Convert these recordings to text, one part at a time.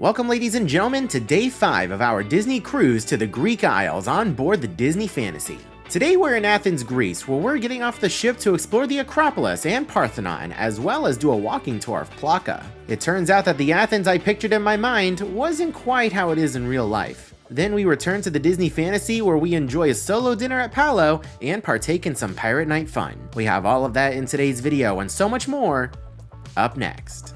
Welcome ladies and gentlemen to day 5 of our Disney cruise to the Greek Isles on board the Disney Fantasy. Today we're in Athens, Greece, where we're getting off the ship to explore the Acropolis and Parthenon, as well as do a walking tour of Plaka. It turns out that the Athens I pictured in my mind wasn't quite how it is in real life. Then we return to the Disney Fantasy, where we enjoy a solo dinner at Palo and partake in some pirate night fun. We have all of that in today's video and so much more up next.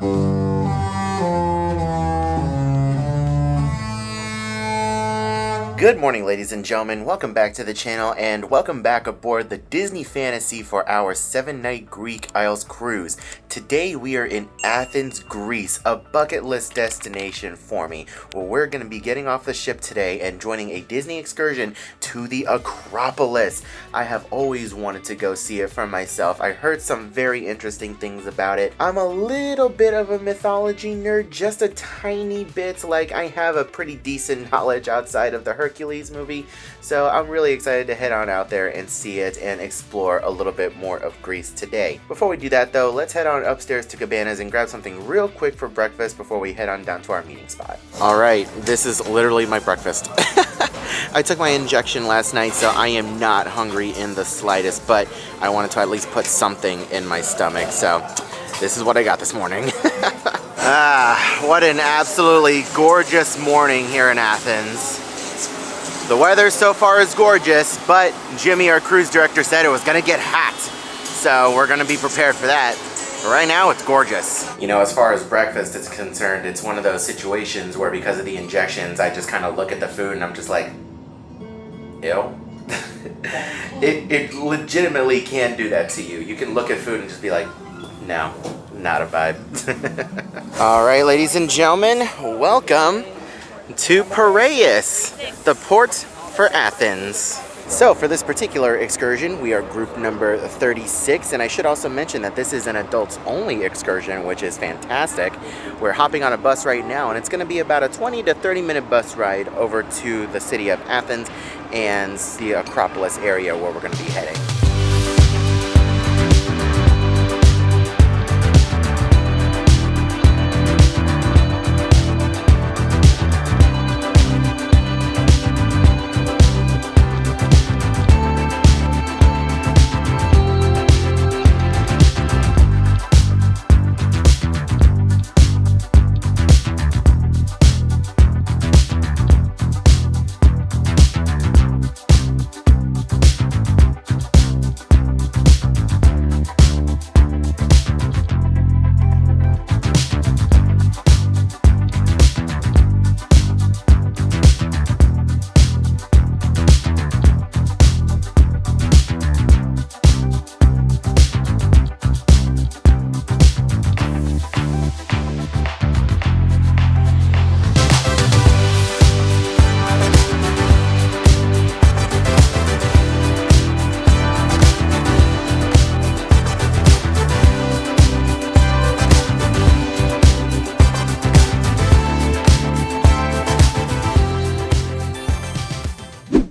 Good morning ladies and gentlemen, welcome back to the channel and welcome back aboard the Disney Fantasy for our 7-night Greek Isles cruise. Today we are in Athens, Greece, a bucket list destination for me, where we're going to be getting off the ship today and joining a Disney excursion to the Acropolis. I have always wanted to go see it for myself. I heard some very interesting things about it. I'm a little bit of a mythology nerd, just a tiny bit, like I have a pretty decent knowledge outside of the Hercules movie, so I'm really excited to head on out there and see it and explore a little bit more of Greece today. Before we do that though, let's head on upstairs to Cabanas and grab something real quick for breakfast before we head on down to our meeting spot. Alright, this is literally my breakfast. I took my injection last night, so I am not hungry in the slightest, but I wanted to at least put something in my stomach, so this is what I got this morning. What an absolutely gorgeous morning here in Athens. The weather so far is gorgeous, but Jimmy, our cruise director, said it was gonna get hot. So we're gonna be prepared for that. But right now, it's gorgeous. You know, as far as breakfast is concerned, it's one of those situations where because of the injections, I just kind of look at the food and I'm just like, ew. It legitimately can do that to you. You can look at food and just be like, no, not a vibe. All right, ladies and gentlemen, welcome to Piraeus, the port for Athens. So for this particular excursion, we are group number 36, and I should also mention that this is an adults only excursion, which is fantastic. We're hopping on a bus right now, and it's going to be about a 20 to 30 minute bus ride over to the city of Athens and the Acropolis area where we're going to be heading.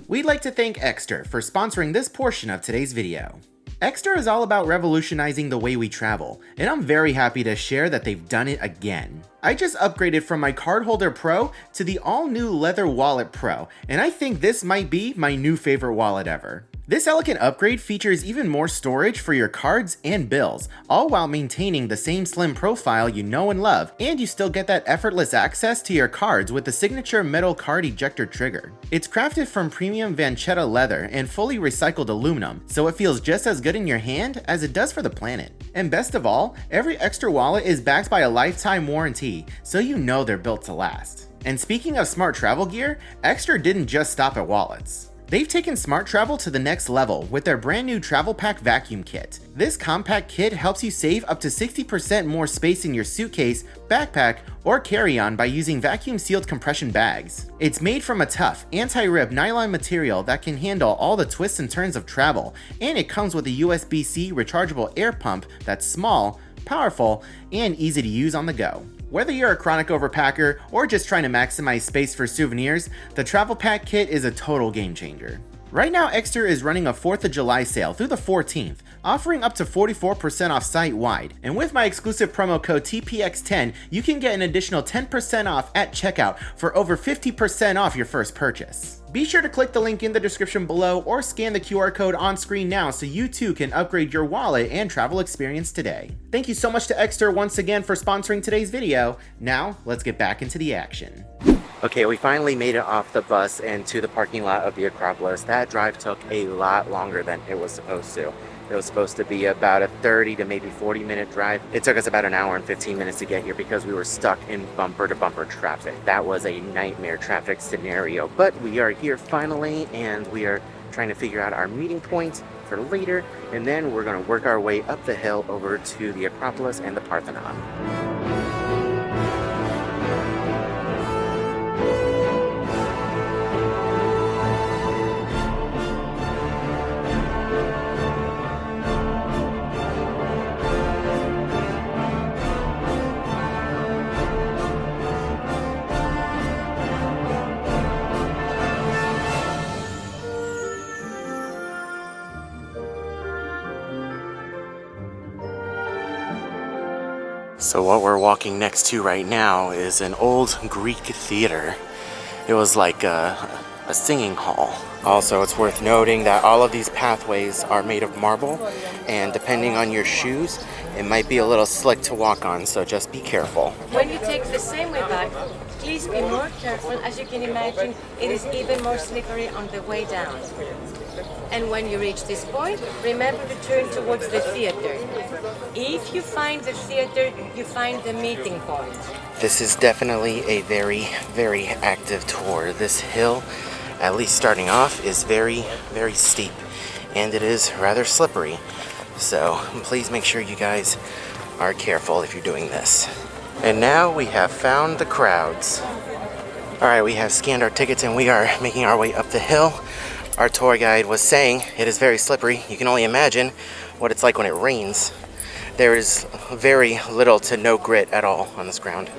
We'd like to thank Exter for sponsoring this portion of today's video. Exter is all about revolutionizing the way we travel, and I'm very happy to share that they've done it again. I just upgraded from my Cardholder Pro to the all-new Leather Wallet Pro, and I think this might be my new favorite wallet ever. This elegant upgrade features even more storage for your cards and bills, all while maintaining the same slim profile you know and love, and you still get that effortless access to your cards with the signature metal card ejector trigger. It's crafted from premium Vancetta leather and fully recycled aluminum, so it feels just as good in your hand as it does for the planet. And best of all, every Exter wallet is backed by a lifetime warranty, so you know they're built to last. And speaking of smart travel gear, Exter didn't just stop at wallets. They've taken smart travel to the next level with their brand new Travel Pack Vacuum Kit. This compact kit helps you save up to 60% more space in your suitcase, backpack, or carry-on by using vacuum-sealed compression bags. It's made from a tough, anti-rip nylon material that can handle all the twists and turns of travel, and it comes with a USB-C rechargeable air pump that's small, powerful, and easy to use on the go. Whether you're a chronic overpacker or just trying to maximize space for souvenirs, the Travel Pack Kit is a total game changer. Right now, Exeter is running a 4th of July sale through the 14th, offering up to 44% off site-wide. And with my exclusive promo code TPX10, you can get an additional 10% off at checkout for over 50% off your first purchase. Be sure to click the link in the description below or scan the QR code on screen now so you too can upgrade your wallet and travel experience today. Thank you so much to Exeter once again for sponsoring today's video. Now, let's get back into the action. Okay, we finally made it off the bus and to the parking lot of the Acropolis. That drive took a lot longer than it was supposed to. It was supposed to be about a 30 to maybe 40-minute drive. It took us about an hour and 15 minutes to get here because we were stuck in bumper-to-bumper traffic. That was a nightmare traffic scenario, but we are here finally, and we are trying to figure out our meeting points for later, and then we're going to work our way up the hill over to the Acropolis and the Parthenon. So what we're walking next to right now is an old Greek theater. It was like a singing hall. Also, it's worth noting that all of these pathways are made of marble, and depending on your shoes, it might be a little slick to walk on, so just be careful. When you take the same way back, please be more careful. As you can imagine, it is even more slippery on the way down. And when you reach this point, remember to turn towards the theater. If you find the theater, you find the meeting point. This is definitely a very, very active tour. This hill, at least starting off, is very, very steep, and it is rather slippery. So please make sure you guys are careful if you're doing this. And now we have found the crowds. All right, we have scanned our tickets and we are making our way up the hill. Our tour guide was saying it is very slippery. You can only imagine what it's like when it rains. There is very little to no grit at all on this ground.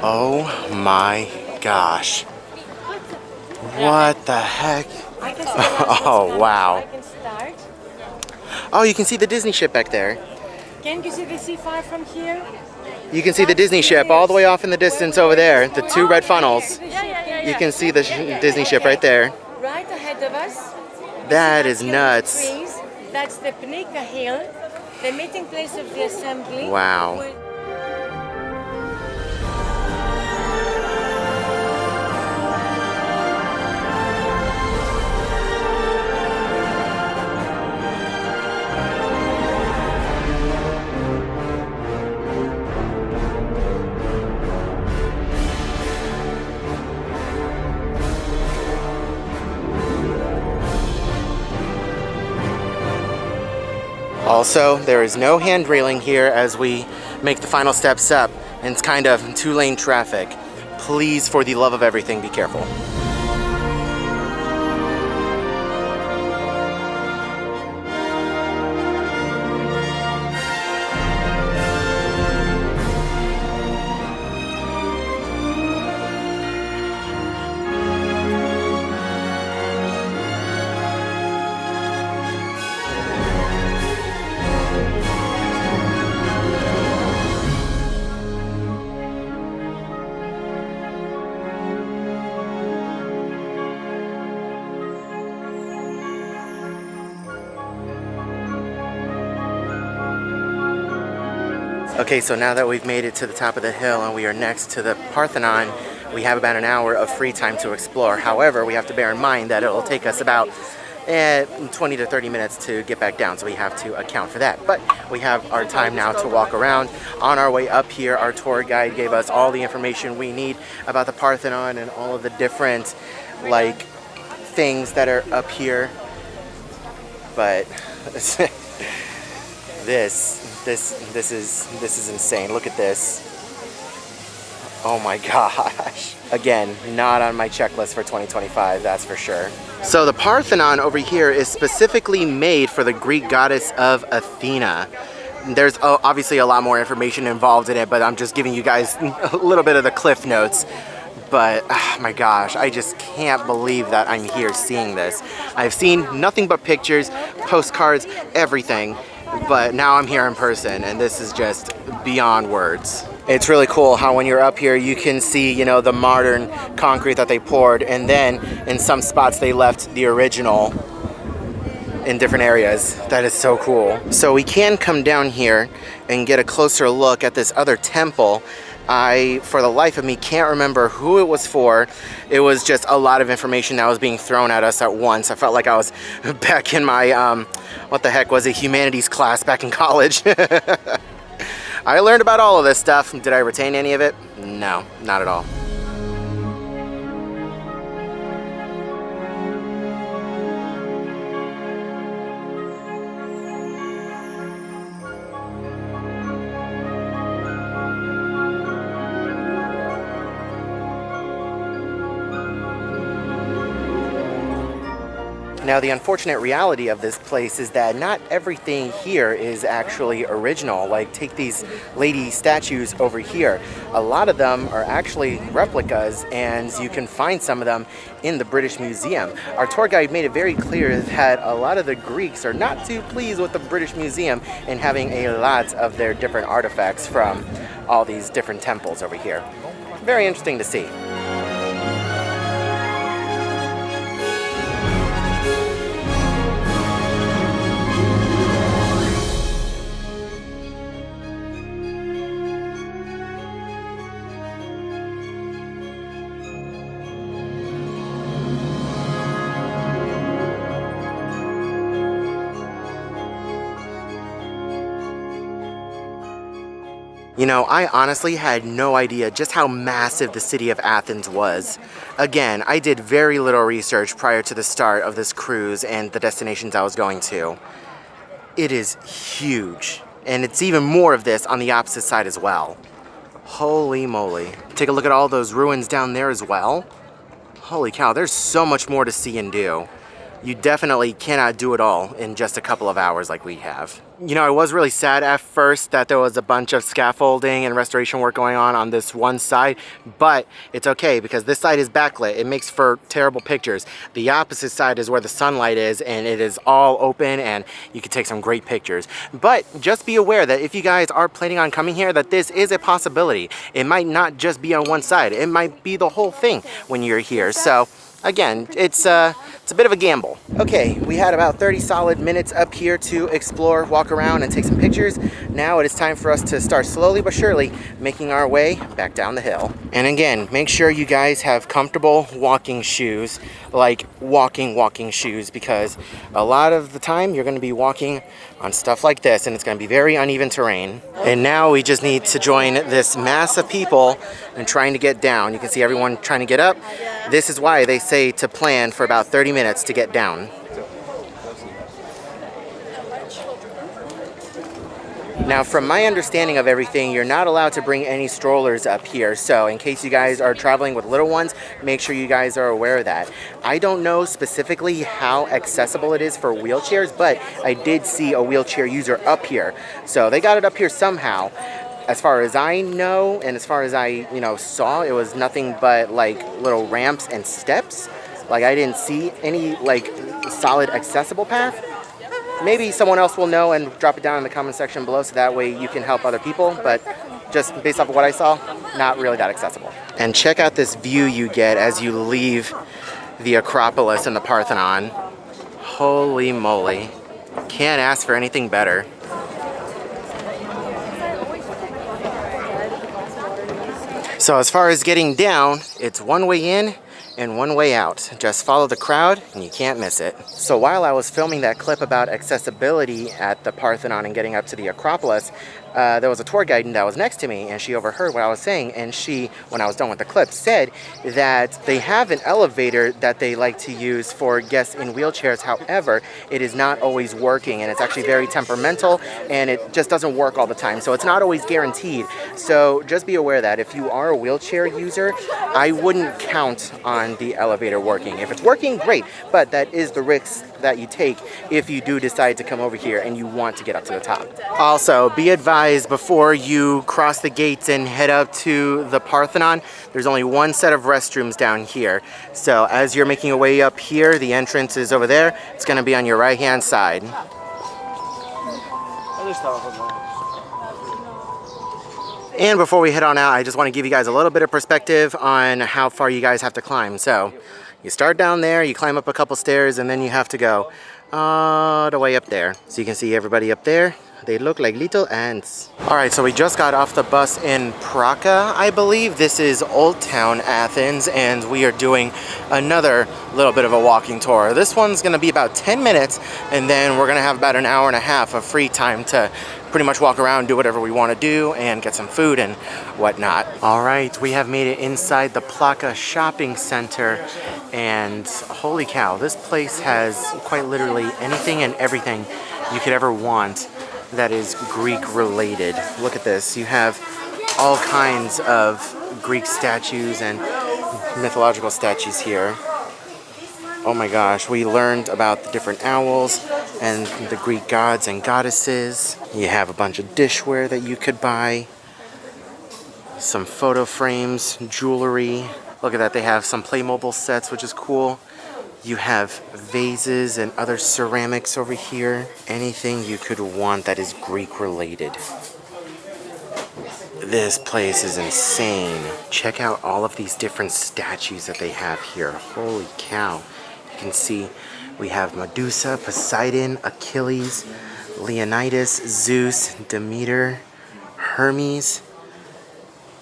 Oh my gosh. What the heck? Oh wow. I can start. Oh, you can see the Disney ship back there. Can you see the sea far from here? You can see the Disney ship all the way off in the distance over there. The two red funnels. You can see the Disney ship right there. Right ahead of us. That is nuts. Trees. That's the Plaka hill, the meeting place of the assembly. Wow. Also, there is no hand railing here as we make the final steps up, and it's kind of two-lane traffic. Please, for the love of everything, be careful. Okay, so now that we've made it to the top of the hill and we are next to the Parthenon, we have about an hour of free time to explore. However, we have to bear in mind that it'll take us about 20 to 30 minutes to get back down, so we have to account for that. But we have our time now to walk around. On our way up here, our tour guide gave us all the information we need about the Parthenon and all of the different, like, things that are up here. But this is insane. Look at this. Oh my gosh. Again, not on my checklist for 2025, that's for sure. So the Parthenon over here is specifically made for the Greek goddess of Athena. There's obviously a lot more information involved in it, but I'm just giving you guys a little bit of the cliff notes. But oh my gosh, I just can't believe that I'm here seeing this. I've seen nothing but pictures, postcards, everything, but now I'm here in person, and this is just beyond words. It's really cool how when you're up here you can see, you know, the modern concrete that they poured, and then in some spots they left the original in different areas. That is so cool. So we can come down here and get a closer look at this other temple. I, for the life of me, can't remember who it was for. It was just a lot of information that was being thrown at us at once. I felt like I was back in my, what the heck was it, humanities class back in college. I learned about all of this stuff. Did I retain any of it? No, not at all. Now, the unfortunate reality of this place is that not everything here is actually original. Like, take these lady statues over here. A lot of them are actually replicas, and you can find some of them in the British Museum. Our tour guide made it very clear that a lot of the Greeks are not too pleased with the British Museum and having a lot of their different artifacts from all these different temples over here. Very interesting to see. You know, I honestly had no idea just how massive the city of Athens was. Again, I did very little research prior to the start of this cruise and the destinations I was going to. It is huge, and it's even more of this on the opposite side as well. Holy moly. Take a look at all those ruins down there as well. Holy cow, there's so much more to see and do. You definitely cannot do it all in just a couple of hours like we have. You know, I was really sad at first that there was a bunch of scaffolding and restoration work going on this one side, but it's okay because this side is backlit. It makes for terrible pictures. The opposite side is where the sunlight is, and it is all open, and you can take some great pictures. But just be aware that if you guys are planning on coming here, that this is a possibility. It might not just be on one side. It might be the whole thing when you're here. So again, it's a bit of a gamble. Okay, we had about 30 solid minutes up here to explore, walk around, and take some pictures. Now it is time for us to start slowly but surely making our way back down the hill. And again, make sure you guys have comfortable walking shoes, like walking shoes, because a lot of the time you're going to be walking on stuff like this, and it's going to be very uneven terrain. And now we just need to join this mass of people and trying to get down. You can see everyone trying to get up. This is why they say to plan for about 30 minutes to get down. Now, from my understanding of everything, you're not allowed to bring any strollers up here. So in case you guys are traveling with little ones, make sure you guys are aware of that. I don't know specifically how accessible it is for wheelchairs, but I did see a wheelchair user up here. So they got it up here somehow. As far as I know, and as far as I, saw, it was nothing but like little ramps and steps. Like, I didn't see any like solid accessible path. Maybe someone else will know and drop it down in the comment section below so that way you can help other people, but just based off of what I saw, not really that accessible. And check out this view you get as you leave the Acropolis and the Parthenon. Holy moly. Can't ask for anything better. So as far as getting down, it's one way in and one way out. Just follow the crowd and you can't miss it. So while I was filming that clip about accessibility at the Parthenon and getting up to the Acropolis, there was a tour guide that was next to me, and she overheard what I was saying, and she, when I was done with the clip, said that they have an elevator that they like to use for guests in wheelchairs. However, it is not always working, and it's actually very temperamental, and it just doesn't work all the time, so it's not always guaranteed. So just be aware that if you are a wheelchair user, I wouldn't count on the elevator working. If it's working, great, but that is the risk that you take if you do decide to come over here and you want to get up to the top. Also, be advised before you cross the gates and head up to the Parthenon, there's only one set of restrooms down here. So as you're making your way up here, the entrance is over there. It's going to be on your right hand side. And before we head on out, I just want to give you guys a little bit of perspective on how far you guys have to climb. So you start down there, you climb up a couple stairs, and then you have to go all the way up there. So you can see everybody up there. They look like little ants. All right, so we just got off the bus in Plaka, I believe. This is Old Town Athens, and we are doing another little bit of a walking tour. This one's gonna be about 10 minutes, and then we're gonna have about an hour and a half of free time to pretty much walk around, do whatever we want to do, and get some food and whatnot. All right, we have made it inside the Plaka shopping center, and holy cow, this place has quite literally anything and everything you could ever want that is Greek related. Look at this. You have all kinds of Greek statues and mythological statues here. Oh my gosh, we learned about the different owls and the Greek gods and goddesses. You have a bunch of dishware that you could buy, some photo frames, jewelry. Look at that, they have some Playmobil sets, which is cool. You have vases and other ceramics over here. Anything you could want that is Greek related. This place is insane. Check out all of these different statues that they have here. Holy cow. You can see we have Medusa, Poseidon, Achilles, Leonidas, Zeus, Demeter, Hermes.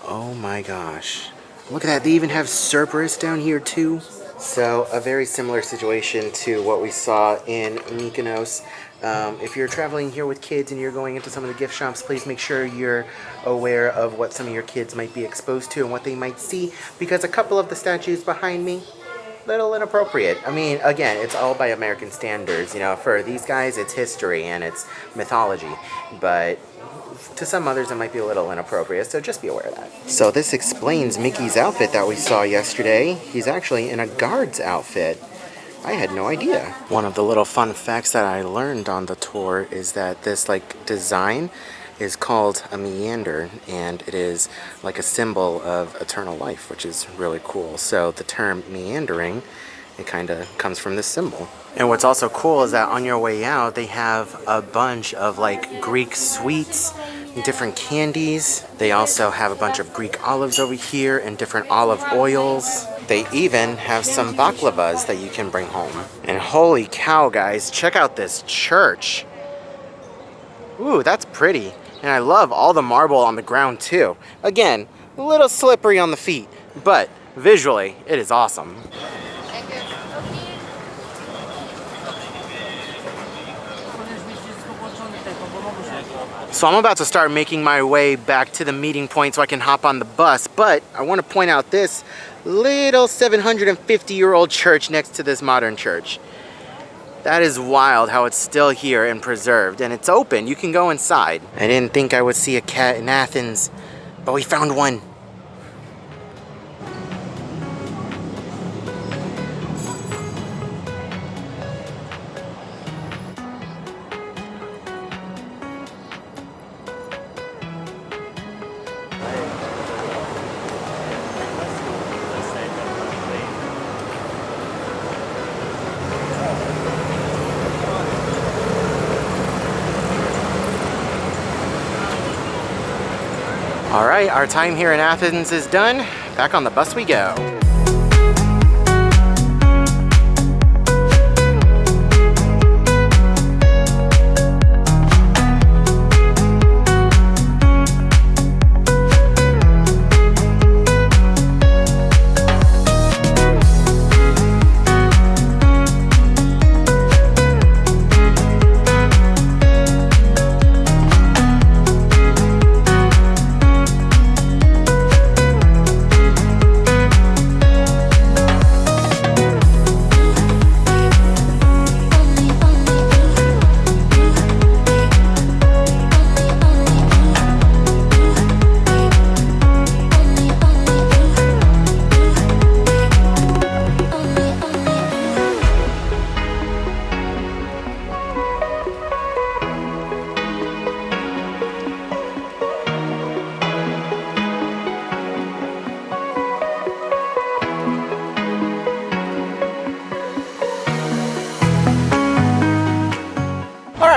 Oh my gosh. Look at that, they even have Cerberus down here too. So a very similar situation to what we saw in Mykonos. If you're traveling here with kids and you're going into some of the gift shops, please make sure you're aware of what some of your kids might be exposed to and what they might see, because a couple of the statues behind me, little inappropriate. I mean, again, it's all by American standards. You know, for these guys, it's history and it's mythology, but to some others, it might be a little inappropriate, so just be aware of that. So this explains Mickey's outfit that we saw yesterday. He's actually in a guard's outfit. I had no idea. One of the little fun facts that I learned on the tour is that this design is called a meander, and it is like a symbol of eternal life, which is really cool. So the term meandering, it kind of comes from this symbol. And what's also cool is that on your way out, they have a bunch of Greek sweets, different candies. They also have a bunch of Greek olives over here and different olive oils. They even have some baklavas that you can bring home. And holy cow, guys, check out this church. Ooh, that's pretty. And I love all the marble on the ground too. Again, a little slippery on the feet, but visually, it is awesome. So I'm about to start making my way back to the meeting point so I can hop on the bus, but I want to point out this little 750-year-old church next to this modern church. That is wild how it's still here and preserved, and it's open. You can go inside. I didn't think I would see a cat in Athens, but we found one. All right, our time here in Athens is done. Back on the bus we go.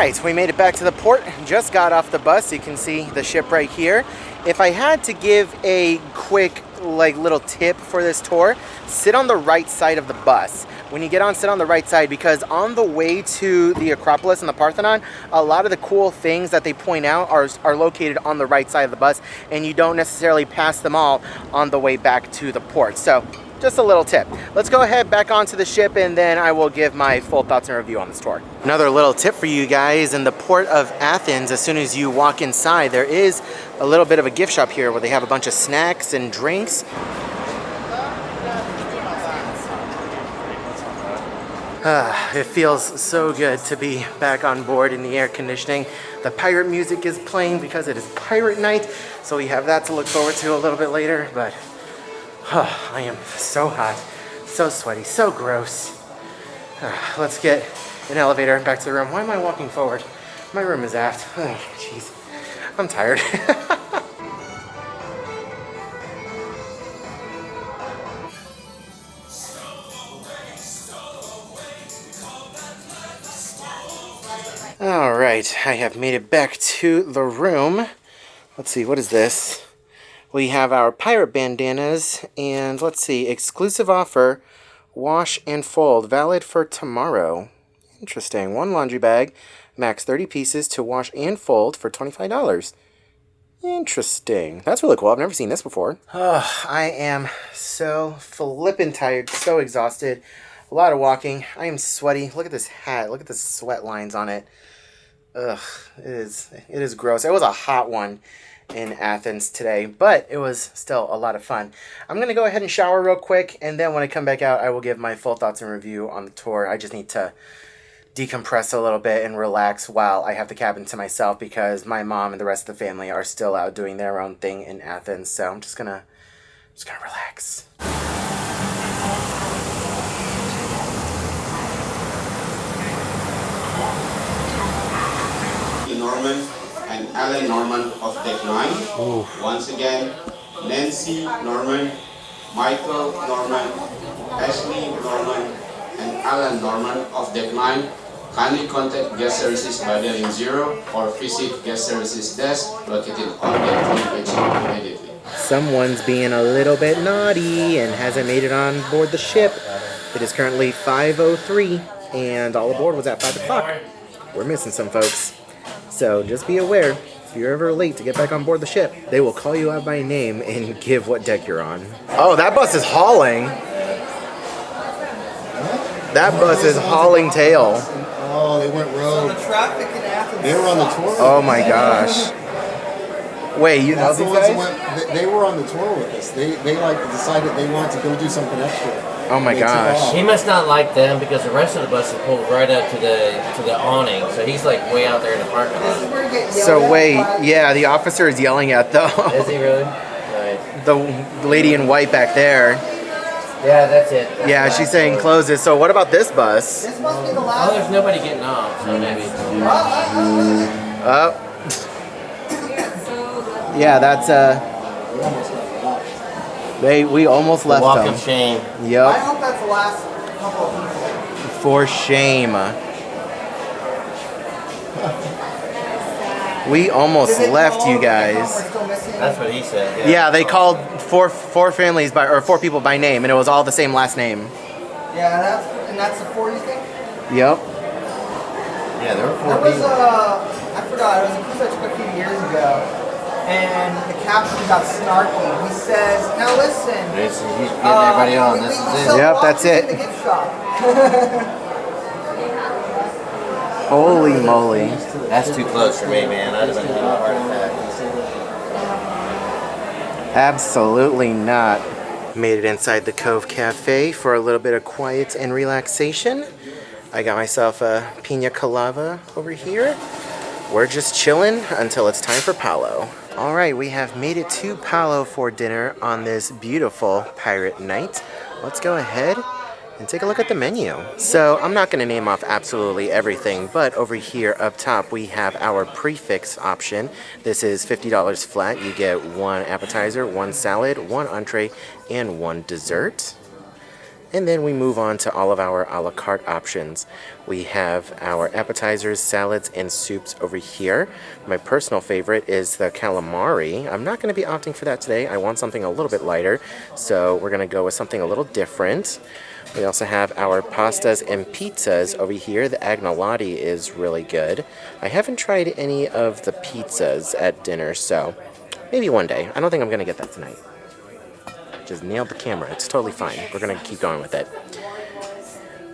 right, we made it back to the port. Just got off the bus. You can see the ship right here. If I had to give a quick little tip for this tour, sit on the right side of the bus. When you get on, sit on the right side, because on the way to the Acropolis and the Parthenon, a lot of the cool things that they point out are located on the right side of the bus, and you don't necessarily pass them all on the way back to the port. So just a little tip. Let's go ahead back onto the ship, and then I will give my full thoughts and review on this tour. Another little tip for you guys: in the port of Athens, as soon as you walk inside, there is a little bit of a gift shop here where they have a bunch of snacks and drinks. It feels so good to be back on board in the air conditioning. The pirate music is playing because it is pirate night, so we have that to look forward to a little bit later, but I am so hot, so sweaty, so gross. Let's get an elevator back to the room. Why am I walking forward? My room is aft. Oh, jeez. I'm tired. All right, I have made it back to the room. Let's see, what is this? We have our pirate bandanas, and let's see, exclusive offer, wash and fold, valid for tomorrow. Interesting. One laundry bag, max 30 pieces to wash and fold for $25. Interesting. That's really cool. I've never seen this before. Oh, I am so flippin' tired, so exhausted. A lot of walking. I am sweaty. Look at this hat. Look at the sweat lines on it. Ugh, it is gross. It was a hot one in Athens today, but it was still a lot of fun. I'm going to go ahead and shower real quick, and then when I come back out, I will give my full thoughts and review on the tour. I just need to decompress a little bit and relax while I have the cabin to myself, because my mom and the rest of the family are still out doing their own thing in Athens, so I'm just gonna relax. Norman and Alan Norman of Deck 9. Ooh. Once again, Nancy Norman, Michael Norman, Ashley Norman, and Alan Norman of Deck 9. Kindly contact guest services by dialing 0 or visit guest services desk located on Deck 3 immediately. Someone's being a little bit naughty and hasn't made it on board the ship. It is currently 5:03 and all aboard was at 5 o'clock. We're missing some folks. So just be aware, if you're ever late to get back on board the ship, they will call you out by name and give what deck you're on. Oh, that bus is hauling. That bus is hauling tail. Oh, they went rogue. So the traffic in Athens. They were on the tour. Oh my gosh. Wait, you know these guys? They were on the tour with us. They decided they wanted to go do something extra. Oh my gosh. He must not like them because the rest of the bus is pulled right up to the awning. So he's like way out there in the parking lot. So wait, yeah, the officer is yelling at them. Is he really? Right. The lady in white back there. Yeah, that's it. Yeah, she's saying close it. So what about this bus? This must be the last. Oh, there's nobody getting off, so maybe. Oh. Yeah, that's we almost left Walk them. of shame. Yep. I hope that's the last couple of people. For shame. We almost left you guys. That's what he said. Yeah, they called four families or four people by name, and it was all the same last name. Yeah, that's the 4 you think? Yep. Yeah, there were 4 There was people. I forgot, it was a cruise I took a few years ago. And the captain got snarky. He says, "Now listen." He's getting everybody on. This is it. Yep, that's it. The gift shop. Holy moly. That's too close for me, man. I'd have been having a heart attack. Absolutely not. Made it inside the Cove Cafe for a little bit of quiet and relaxation. I got myself a pina colada over here. We're just chilling until it's time for Palo. All right, we have made it to Palo for dinner on this beautiful pirate night. Let's go ahead and take a look at the menu. So I'm not gonna name off absolutely everything, but over here up top, we have our prefix option. This is $50 flat. You get 1 appetizer, 1 salad, 1 entree, and 1 dessert. And then we move on to all of our a la carte options. We have our appetizers, salads, and soups over here. My personal favorite is the calamari. I'm not going to be opting for that today. I want something a little bit lighter, so we're going to go with something a little different. We also have our pastas and pizzas over here. The agnolotti is really good. I haven't tried any of the pizzas at dinner, so maybe one day. I don't think I'm going to get that tonight. Just nailed the camera. It's totally fine. We're going to keep going with it.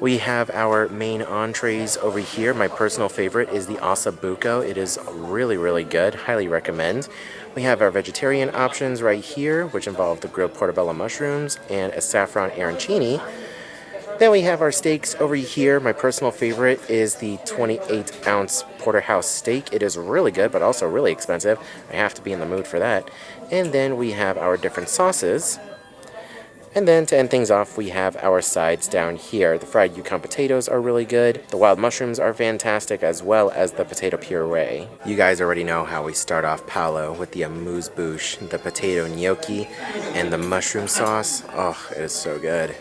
We have our main entrees over here. My personal favorite is the ossobuco. It is really, really good. Highly recommend. We have our vegetarian options right here, which involve the grilled portobello mushrooms and a saffron arancini. Then we have our steaks over here. My personal favorite is the 28-ounce porterhouse steak. It is really good, but also really expensive. I have to be in the mood for that. And then we have our different sauces. And then to end things off, we have our sides down here. The fried Yukon potatoes are really good. The wild mushrooms are fantastic, as well as the potato puree. You guys already know how we start off Palo with the amuse-bouche, the potato gnocchi, and the mushroom sauce. Oh, it is so good.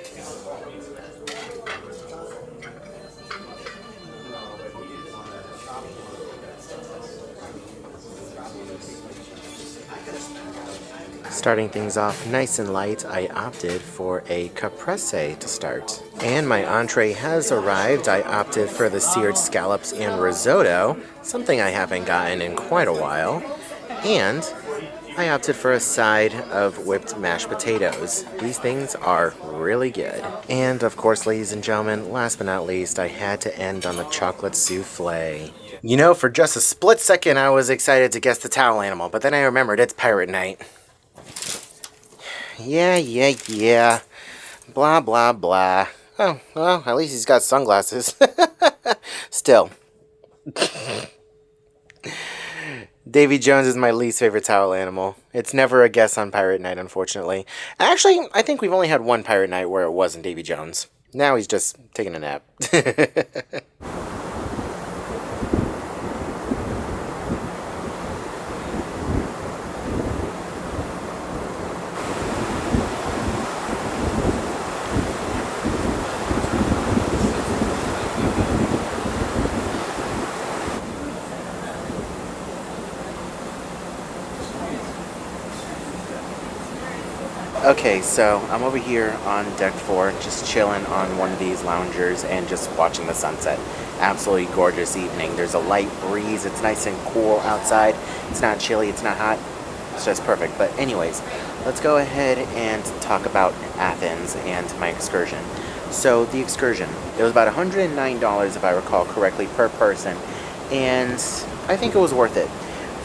Starting things off nice and light, I opted for a caprese to start. And my entree has arrived. I opted for the seared scallops and risotto, something I haven't gotten in quite a while. And I opted for a side of whipped mashed potatoes. These things are really good. And of course, ladies and gentlemen, last but not least, I had to end on the chocolate souffle. You know, for just a split second, I was excited to guess the towel animal, but then I remembered it's pirate night. Yeah. Blah, blah, blah. Oh, well, at least he's got sunglasses. Still. Davy Jones is my least favorite towel animal. It's never a guess on Pirate Night, unfortunately. Actually, I think we've only had one Pirate Night where it wasn't Davy Jones. Now he's just taking a nap. Okay, so I'm over here on deck 4, just chilling on one of these loungers and just watching the sunset. Absolutely gorgeous evening. There's a light breeze. It's nice and cool outside. It's not chilly. It's not hot. It's just perfect. But anyways, let's go ahead and talk about Athens and my excursion. So the excursion, it was about $109 if I recall correctly per person, and I think it was worth it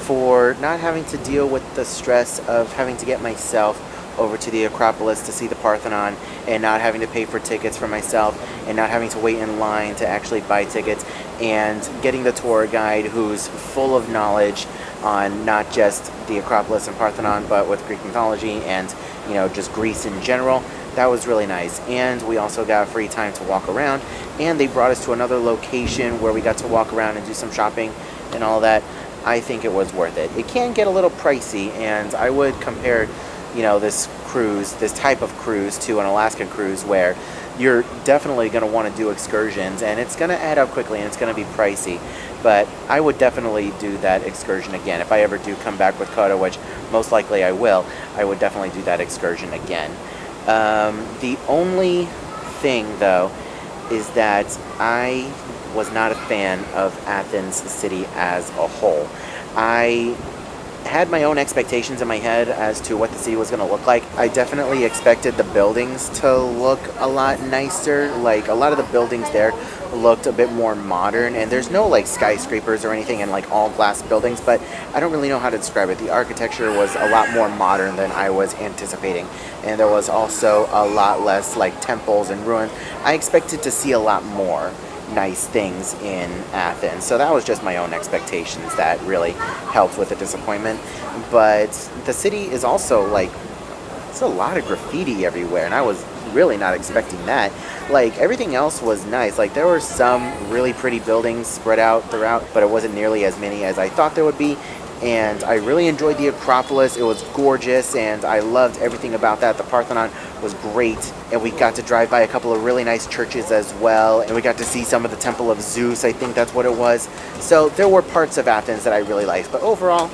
for not having to deal with the stress of having to get myself over to the Acropolis to see the Parthenon and not having to pay for tickets for myself and not having to wait in line to actually buy tickets, and getting the tour guide who's full of knowledge on not just the Acropolis and Parthenon but with Greek mythology and, you know, just Greece in general. That was really nice. And we also got free time to walk around, and they brought us to another location where we got to walk around and do some shopping and all that. I think it was worth it. It can get a little pricey, and I would compare, you know, this cruise, this type of cruise, to an Alaska cruise where you're definitely going to want to do excursions, and it's going to add up quickly and it's going to be pricey. But I would definitely do that excursion again. If I ever do come back with Coda, which most likely I will, I would definitely do that excursion again. The only thing, though, is that I was not a fan of Athens city as a whole. I had my own expectations in my head as to what the city was going to look like. I definitely expected the buildings to look a lot nicer. Like, a lot of the buildings there looked a bit more modern, and there's no like skyscrapers or anything and like all glass buildings, but I don't really know how to describe it. The architecture was a lot more modern than I was anticipating, and there was also a lot less like temples and ruins. I expected to see a lot more nice things in Athens, so that was just my own expectations that really helped with the disappointment. But the city is also like, it's a lot of graffiti everywhere, and I was really not expecting that. Like, everything else was nice. Like, there were some really pretty buildings spread out throughout, but it wasn't nearly as many as I thought there would be. and I really enjoyed the Acropolis. It was gorgeous, and I loved everything about that. The Parthenon was great, and we got to drive by a couple of really nice churches as well, and we got to see some of the Temple of Zeus, I think that's what it was. So there were parts of Athens that I really liked, but overall,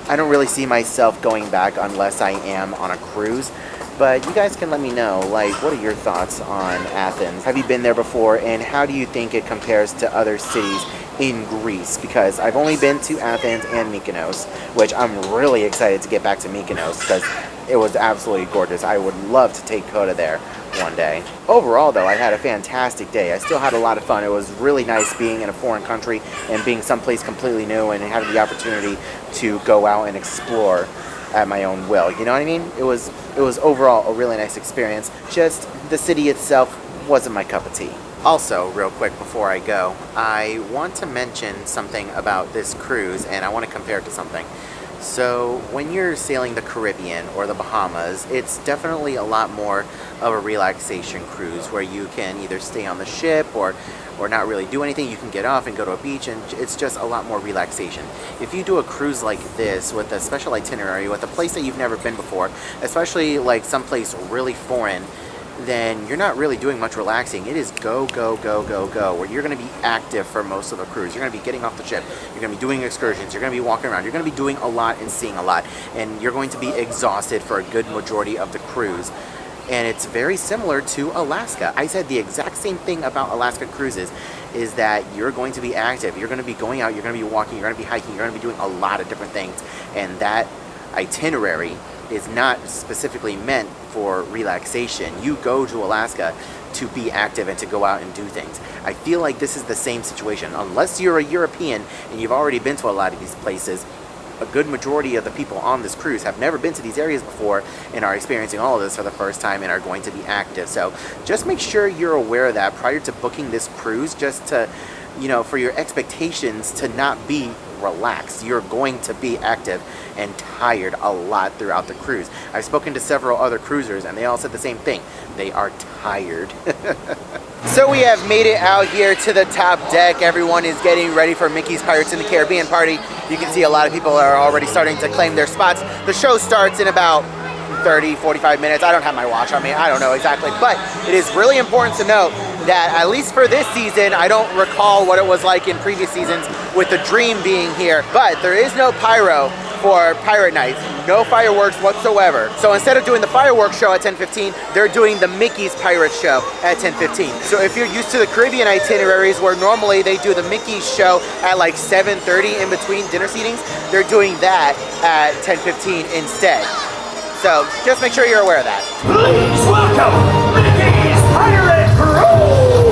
I don't really see myself going back unless I am on a cruise. But you guys can let me know, like, what are your thoughts on Athens? Have you been there before, and how do you think it compares to other cities in Greece? Because I've only been to Athens and Mykonos, which I'm really excited to get back to Mykonos because it was absolutely gorgeous. I would love to take Coda there one day. Overall, though, I had a fantastic day. I still had a lot of fun. It was really nice being in a foreign country and being someplace completely new and having the opportunity to go out and explore at my own will. You know what I mean? It was overall a really nice experience. Just the city itself wasn't my cup of tea. Also, real quick before I go, I want to mention something about this cruise, and I want to compare it to something. So when you're sailing the Caribbean or the Bahamas, it's definitely a lot more of a relaxation cruise where you can either stay on the ship or not really do anything. You can get off and go to a beach, and it's just a lot more relaxation. If you do a cruise like this with a special itinerary, with a place that you've never been before, especially like someplace really foreign, then you're not really doing much relaxing. It is go, go, go, go, go, where you're going to be active for most of the cruise. You're going to be getting off the ship. You're going to be doing excursions. You're going to be walking around. You're going to be doing a lot and seeing a lot. And you're going to be exhausted for a good majority of the cruise. And it's very similar to Alaska. I said the exact same thing about Alaska cruises, is that you're going to be active. You're going to be going out. You're going to be walking. You're going to be hiking. You're going to be doing a lot of different things. And that itinerary is not specifically meant for relaxation. You go to Alaska to be active and to go out and do things. I feel like this is the same situation. Unless you're a European and you've already been to a lot of these places, a good majority of the people on this cruise have never been to these areas before and are experiencing all of this for the first time and are going to be active. So just make sure you're aware of that prior to booking this cruise, just to, you know, for your expectations to not be relaxed. You're going to be active and tired a lot throughout the cruise. I've spoken to several other cruisers and they all said the same thing. They are tired. So we have made it out here to the top deck. Everyone is getting ready for Mickey's Pirates in the Caribbean party. You can see a lot of people are already starting to claim their spots. The show starts in about 30, 45 minutes. I don't have my watch on me. I don't know exactly. But it is really important to note that at least for this season, I don't recall what it was like in previous seasons with the Dream being here. But there is no pyro for Pirate Nights. No fireworks whatsoever. So instead of doing the fireworks show at 10:15, they're doing the Mickey's Pirate Show at 10:15. So if you're used to the Caribbean itineraries where normally they do the Mickey's show at like 7:30 in between dinner seatings, they're doing that at 10:15 instead. So just make sure you're aware of that. Please welcome Mickey's Pirate Crew!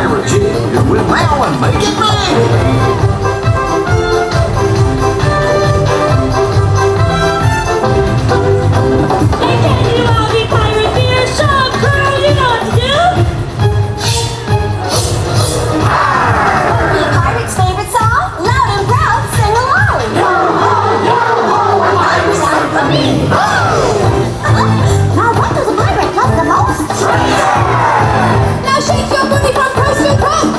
pirate jig. With now and make it big. Hey, can you all be pirates here? Show 'em, crew, you know what to do. Be pirate's favorite song? Loud and proud, sing along. Now what does a pirate love the most? Now shake your booty from coast to coast.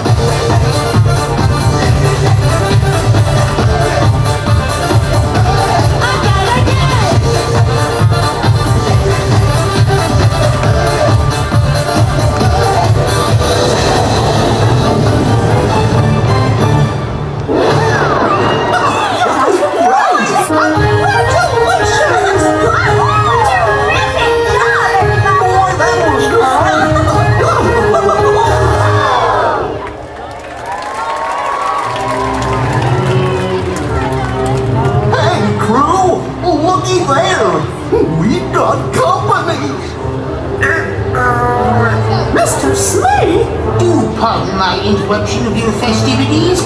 Hey, crew, looky there. We've got company. Mr. Smee? Do pardon my interruption of your festivities,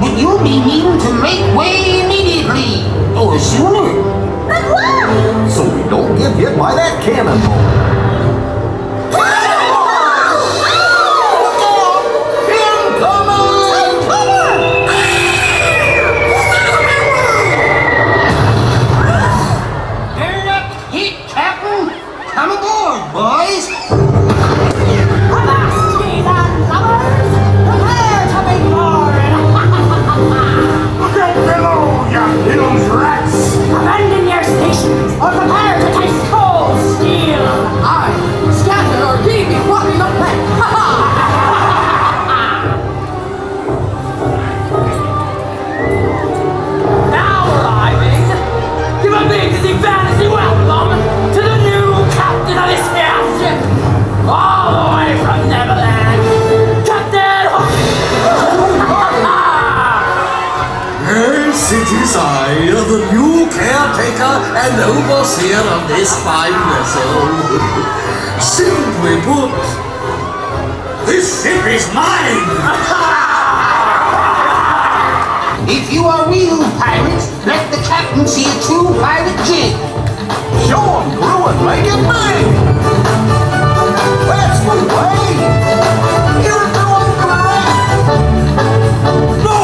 but you'll be needing to make way immediately, or sooner. But why? So we don't get hit by that cannonball. Turn up the heat, Captain. Come aboard, boys. Avast, heathen lovers! Prepare to be bored! Get below, you hill's rats! Abandon your stations or prepare to taste cold steel! Aye, scatter or ye be walking up that. Now arriving, give a big dizzy fantasy welcome to the new captain of this airship, all the way from Neverland, Captain Hook! Yes, it is I, the new caretaker and overseer of this fine vessel. Simply put, this ship is mine! If you are real pirates, let the captain see a true pirate jig. Show 'em, crew, and make it big! That's the way! You're doing great! No!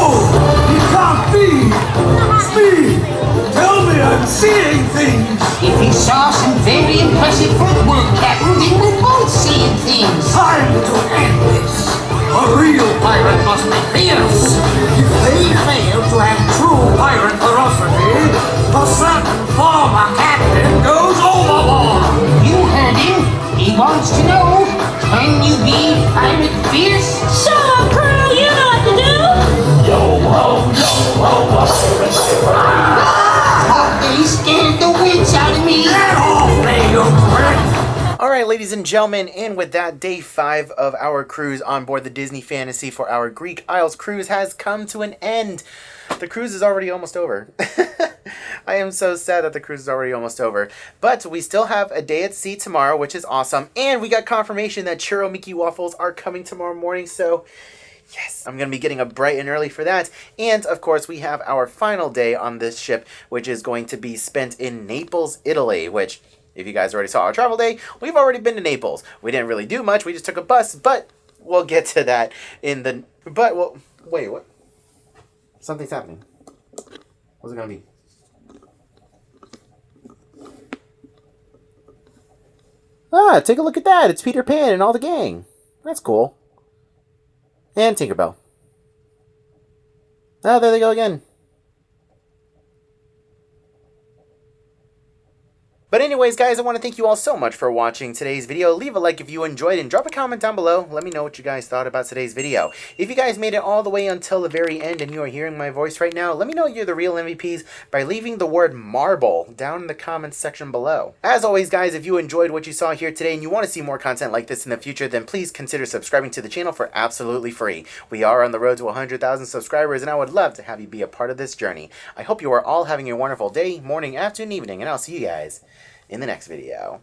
It can't be! Speed! Tell me I'm seeing things! If you saw some very impressive footwork, Captain, then we're both seeing things. Time to end this! A real pirate must be fierce! If they fail to have true pirate ferocity, a certain former captain goes overboard! You heard him. He wants to know, can you be pirate fierce? Show 'em, crew, you know what to do! They scared the wits out of me. Get off me, you prick! Alright, ladies and gentlemen, and with that, day 5 of our cruise on board the Disney Fantasy for our Greek Isles cruise has come to an end. The cruise is already almost over. I am so sad that the cruise is already almost over. But we still have a day at sea tomorrow, which is awesome. And we got confirmation that Churro Mickey Waffles are coming tomorrow morning, so yes, I'm going to be getting up bright and early for that. And, of course, we have our final day on this ship, which is going to be spent in Naples, Italy, which, if you guys already saw our travel day, we've already been to Naples. We didn't really do much. We just took a bus, but we'll get to that in the... But, well, wait, what? Something's happening. What's it going to be? Ah, take a look at that. It's Peter Pan and all the gang. That's cool. And Tinkerbell. Oh, there they go again. But anyways, guys, I want to thank you all so much for watching today's video. Leave a like if you enjoyed and drop a comment down below. Let me know what you guys thought about today's video. If you guys made it all the way until the very end and you are hearing my voice right now, let me know you're the real MVPs by leaving the word marble down in the comments section below. As always, guys, if you enjoyed what you saw here today and you want to see more content like this in the future, then please consider subscribing to the channel for absolutely free. We are on the road to 100,000 subscribers and I would love to have you be a part of this journey. I hope you are all having a wonderful day, morning, afternoon, evening, and I'll see you guys in the next video.